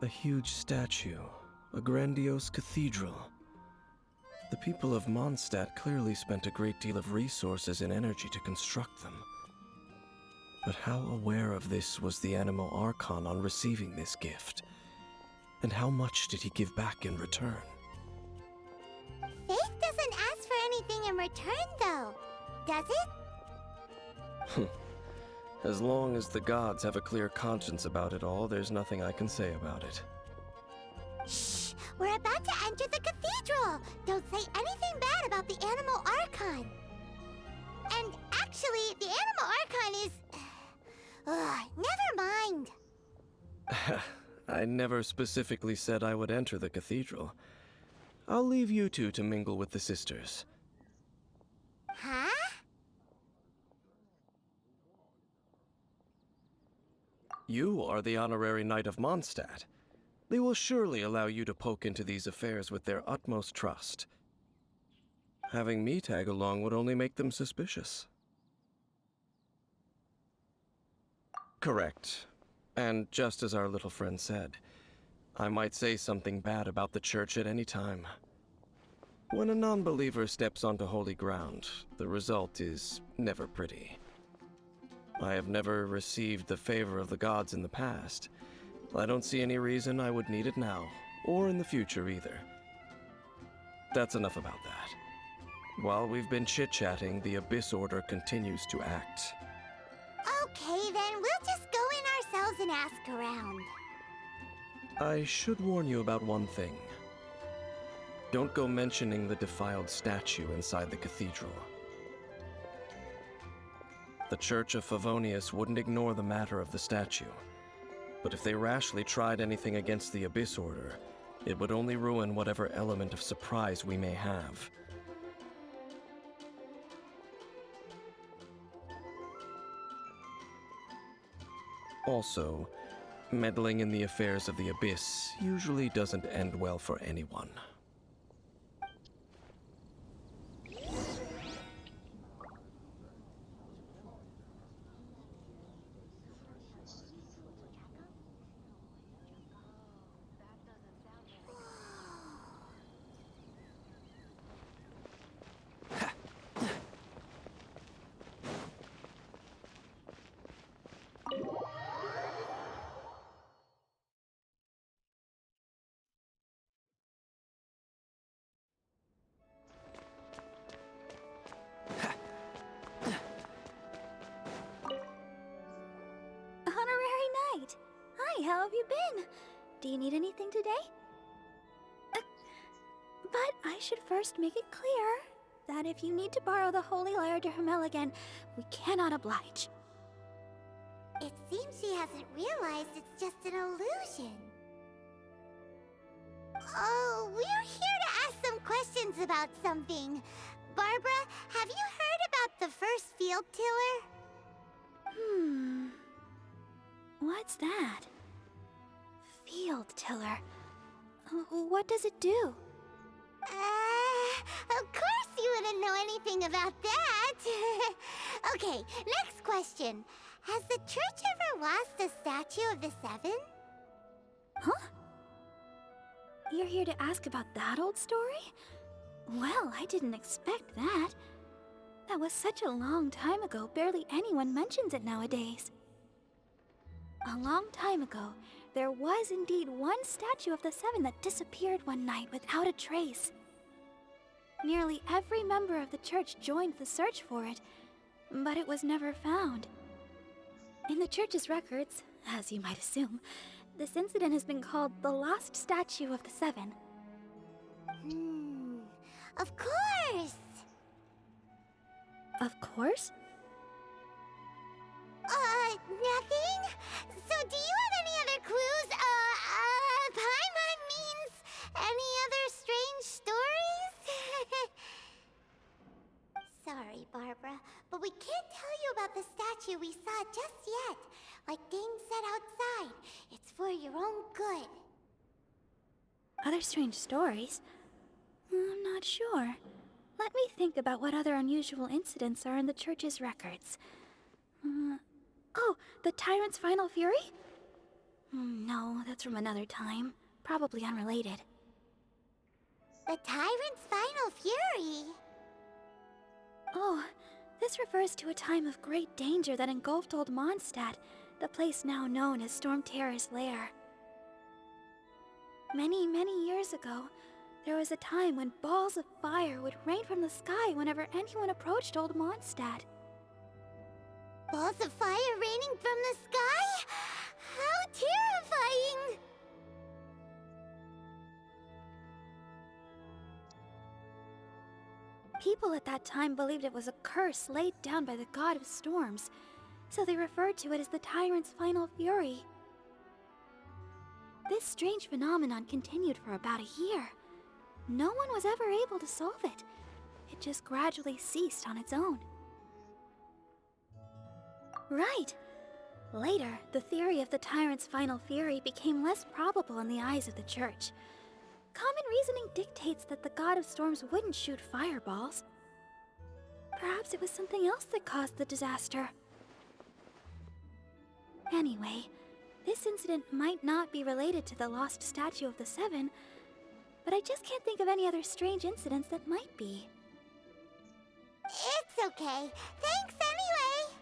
A huge statue, a grandiose cathedral. The people of Mondstadt clearly spent a great deal of resources and energy to construct them. But how aware of this was the Animal Archon on receiving this gift? And how much did he give back in return? Faith doesn't ask for anything in return, though, does it? As long as the gods have a clear conscience about it all, there's nothing I can say about it. Shh! We're about to enter the cathedral! Don't say anything bad about the Animal Archon! And actually, the Animal Archon is... never mind! I never specifically said I would enter the cathedral. I'll leave you two to mingle with the sisters. Huh? You are the honorary knight of Mondstadt. They will surely allow you to poke into these affairs with their utmost trust. Having me tag along would only make them suspicious. Correct. And just as our little friend said, I might say something bad about the church at any time. When a non-believer steps onto holy ground, the result is never pretty. I have never received the favor of the gods in the past. I don't see any reason I would need it now, or in the future either. That's enough about that. While we've been chit-chatting, the Abyss Order continues to act. Okay, then we'll just go in ourselves and ask around. I should warn you about one thing. Don't go mentioning the defiled statue inside the cathedral. The Church of Favonius wouldn't ignore the matter of the statue. But if they rashly tried anything against the Abyss Order, it would only ruin whatever element of surprise we may have. Also, meddling in the affairs of the Abyss usually doesn't end well for anyone. How have you been? Do you need anything today? But I should first make it clear that if you need to borrow the Holy Lyre de Hermel again, we cannot oblige. It seems she hasn't realized it's just an illusion. Oh, we're here to ask some questions about something. Barbara, have you heard about the first field tiller? What's that? Field tiller. What does it do? Of course you wouldn't know anything about that. Okay, next question. Has the church ever lost a statue of the Seven? Huh? You're here to ask about that old story? Well, I didn't expect that. That was such a long time ago, barely anyone mentions it nowadays. A long time ago, there was indeed one statue of the Seven that disappeared one night without a trace. Nearly every member of the church joined the search for it, but it was never found. In the church's records, as you might assume, this incident has been called the Lost Statue of the Seven. Of course! Of course? Nothing? So do you have any other clues? Paimon means any other strange stories? Sorry, Barbara, but we can't tell you about the statue we saw just yet. Like Dane said outside, it's for your own good. Other strange stories? I'm not sure. Let me think about what other unusual incidents are in the church's records. Oh, the Tyrant's Final Fury? No, the that's from another time. Probably unrelated. The Tyrant's final fury. Oh, this refers to a time of great danger that engulfed Old Mondstadt, the place now known as Storm Terror's lair. Many, many years ago, there was a time when balls of fire would rain from the sky whenever anyone approached Old Mondstadt. Balls of fire raining from the sky? How terrifying! People at that time believed it was a curse laid down by the god of storms, so they referred to it as the Tyrant's final fury. This strange phenomenon continued for about a year. No one was ever able to solve it. It just gradually ceased on its own. Right. Later, the theory of the Tyrant's final fury became less probable in the eyes of the Church. Common reasoning dictates that the god of storms wouldn't shoot fireballs. Perhaps it was something else that caused the disaster. Anyway, this incident might not be related to the lost statue of the Seven, but I just can't think of any other strange incidents that might be. It's okay. Thanks anyway.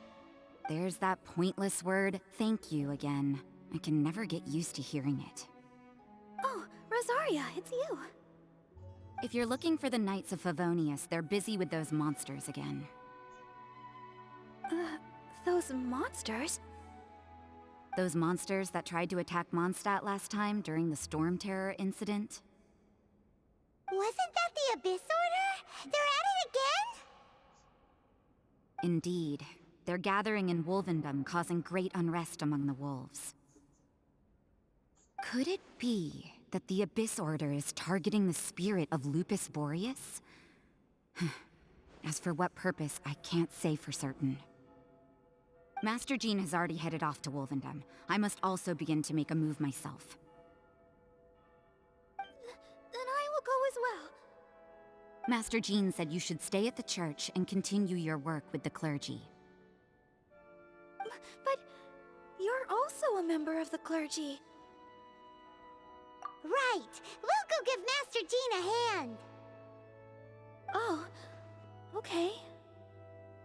There's that pointless word, thank you, again. I can never get used to hearing it. Oh, Rosaria, it's you. If you're looking for the Knights of Favonius, they're busy with those monsters again. Those monsters? Those monsters that tried to attack Mondstadt last time during the Storm Terror incident? Wasn't that the Abyss Order? They're at it again? Indeed. They're gathering in Wolvendom, causing great unrest among the wolves. Could it be that the Abyss Order is targeting the spirit of Lupus Boreas? As for what purpose, I can't say for certain. Master Jean has already headed off to Wolvendom. I must also begin to make a move myself. Then I will go as well. Master Jean said you should stay at the church and continue your work with the clergy. But you're also a member of the clergy. Right. We'll go give Master Jean a hand. Oh, okay.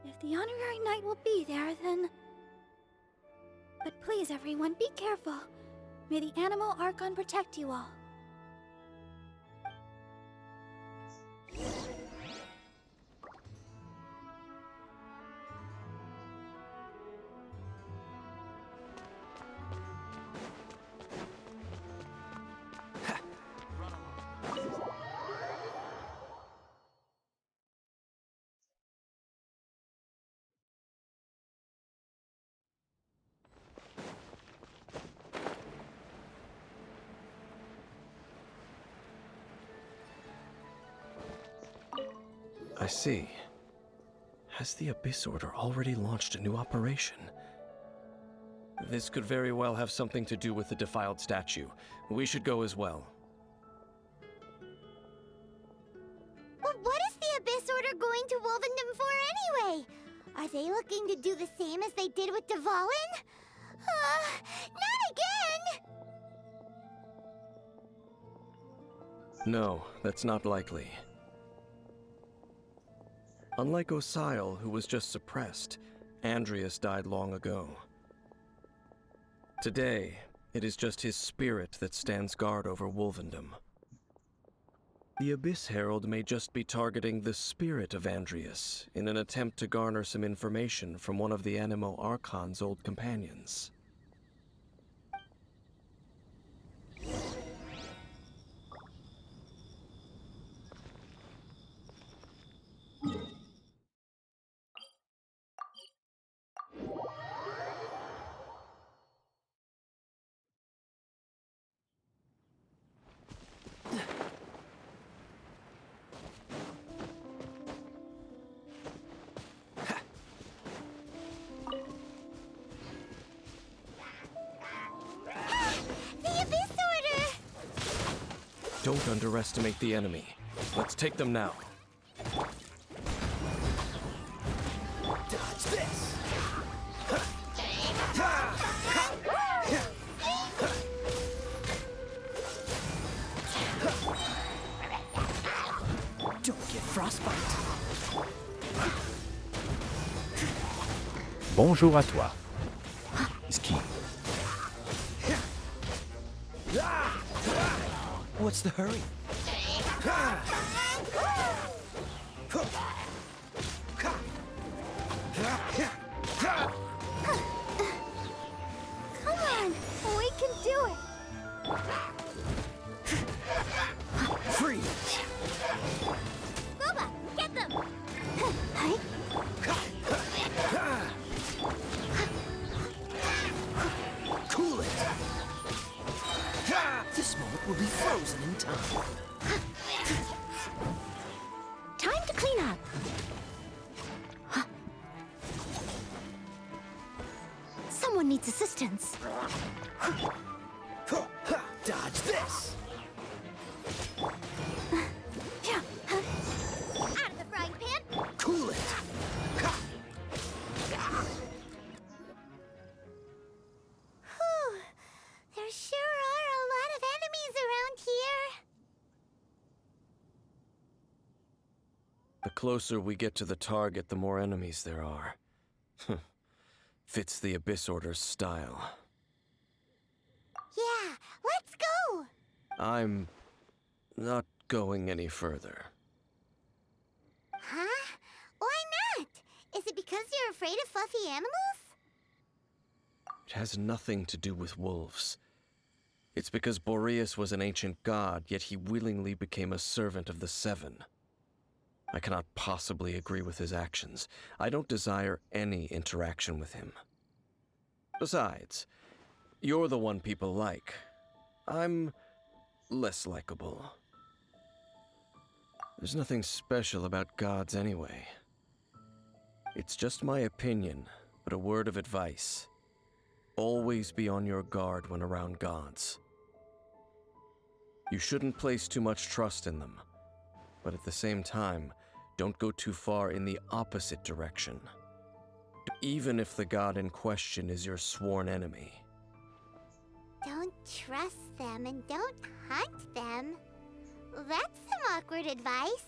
If the honorary knight will be there, then... But please, everyone, be careful. May the Animal Archon protect you all. I see. Has the Abyss Order already launched a new operation? This could very well have something to do with the defiled statue. We should go as well. But what is the Abyss Order going to Wolvendom for anyway? Are they looking to do the same as they did with Dvalin? Not again! No, that's not likely. Unlike Osile, who was just suppressed, Andrias died long ago. Today, it is just his spirit that stands guard over Wolvendom. The Abyss Herald may just be targeting the spirit of Andrias in an attempt to garner some information from one of the Animo Archon's old companions. Don't underestimate the enemy. Let's take them now. Dodge this! Bonjour à toi. Ski. What's the hurry? Come on, we can do it. Freeze! Boba, get them! Cool it! This moment will be frozen in time. Time to clean up. Someone needs assistance. Dodge this! Out of the frying pan. Cool it! Whew. There sure are a lot of enemies around here. The closer we get to the target, the more enemies there are. Fits the Abyss Order's style. Yeah, let's go. I'm not going any further. Huh? Why not? Is it because you're afraid of fluffy animals? It has nothing to do with wolves. It's because Boreas was an ancient god, yet he willingly became a servant of the Seven. I cannot possibly agree with his actions. I don't desire any interaction with him. Besides, you're the one people like. I'm less likable. There's nothing special about gods anyway. It's just my opinion, but a word of advice. Always be on your guard when around gods. You shouldn't place too much trust in them, but at the same time, don't go too far in the opposite direction. Even if the god in question is your sworn enemy. Don't trust them and don't hunt them. That's some awkward advice.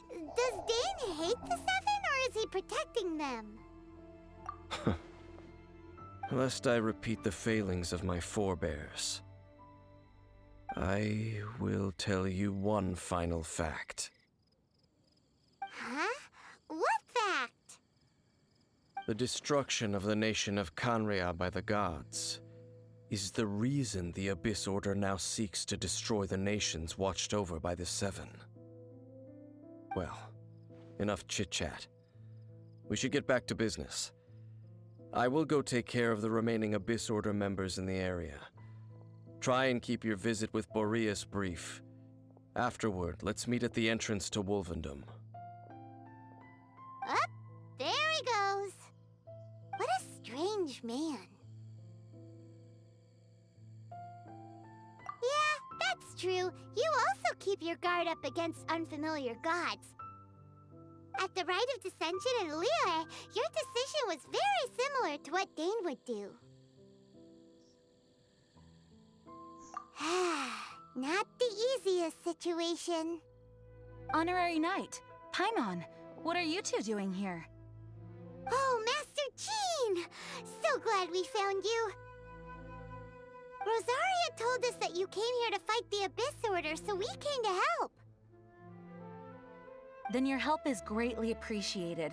Does Dane hate the Seven, or is he protecting them? Lest I repeat the failings of my forebears, I will tell you one final fact. Huh? What fact? The destruction of the nation of Canria by the gods is the reason the Abyss Order now seeks to destroy the nations watched over by the Seven. Well, enough chit-chat. We should get back to business. I will go take care of the remaining Abyss Order members in the area. Try and keep your visit with Boreas brief. Afterward, let's meet at the entrance to Wolvendom. Up, there he goes. What a strange man. Yeah, that's true. You also keep your guard up against unfamiliar gods. At the Rite of Dissension in Liyue, your decision was very similar to what Dane would do. Not the easiest situation. Honorary Knight, Paimon, what are you two doing here? Oh, Master Jean! So glad we found you. Rosaria told us that you came here to fight the Abyss Order, so we came to help. Then your help is greatly appreciated.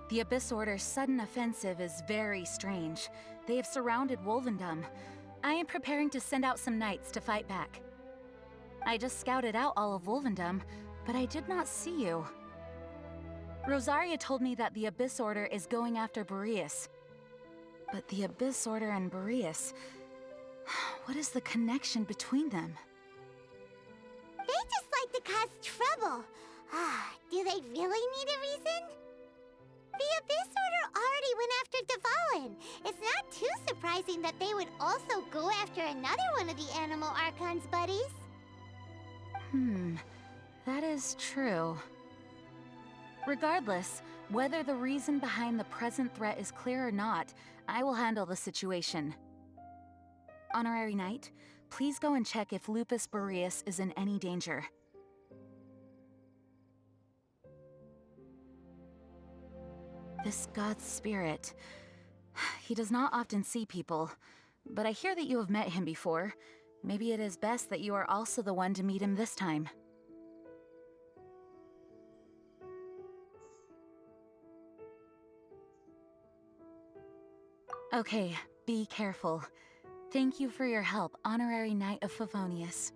The Abyss Order's sudden offensive is very strange. They have surrounded Wolvendom. I am preparing to send out some knights to fight back. I just scouted out all of Wolvendom, but I did not see you. Rosaria told me that the Abyss Order is going after Boreas. But the Abyss Order and Boreas... what is the connection between them? They just like to cause trouble. Do they really need a reason? The Abyss Order already went after Dvalin. It's not too surprising that they would also go after another one of the Animal Archon's buddies. That is true. Regardless, whether the reason behind the present threat is clear or not, I will handle the situation. Honorary Knight, please go and check if Lupus Boreas is in any danger. This god's spirit... He does not often see people, but I hear that you have met him before. Maybe it is best that you are also the one to meet him this time. Okay, be careful. Thank you for your help, Honorary Knight of Favonius.